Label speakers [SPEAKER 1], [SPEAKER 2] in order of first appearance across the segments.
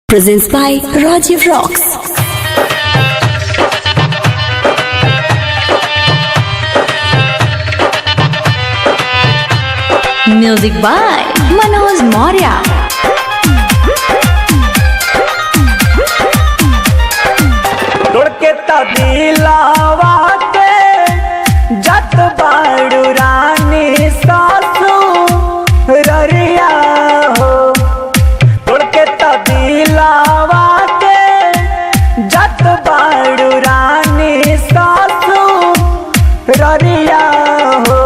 [SPEAKER 1] Presents by Rajiv Rocks. Music by Manoj Maurya.
[SPEAKER 2] तोड़ के तबीलावा के जत बाड़ू रानी सासू ररिया हो। तोड़ के तबीलावा के जत बाड़ू रानी सासू ररिया हो।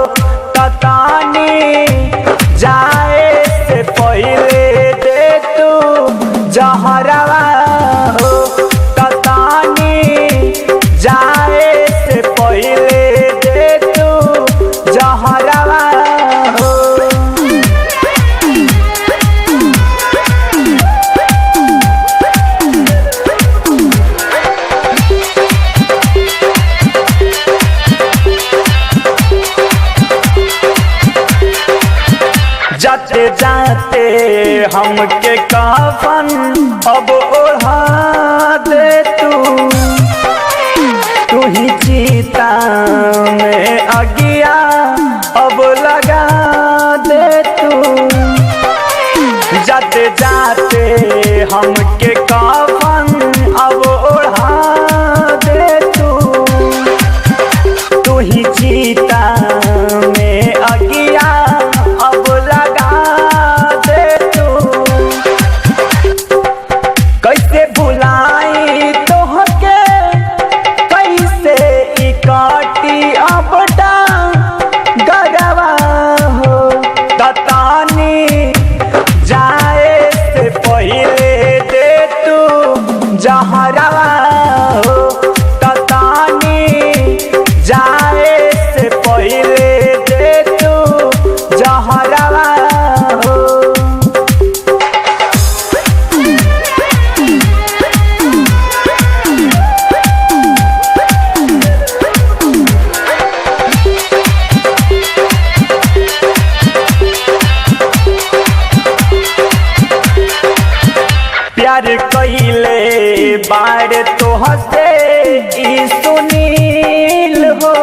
[SPEAKER 2] ततानी जाए से पहले दे तू जहरवा हो। जाए से पहले दे तू जहरवा हो। जाते जाते हमके कफन अब ओढ़ा दे तू ही चीता में अगिया अब लगा दे तू। जाते जाते हमके कफन अब ओढ़ा दे तू ही चीता में अगिया अब लगा दे तू। कैसे भुलाई तोहके कैसे काटी अपटा गरवा हो। ततानी जाए से पहले दे तू जहरवा हो। ततानी जाए से पहले दे तू जहरवा हो। प्यार कइले बार तो हसे ई सुनील हो।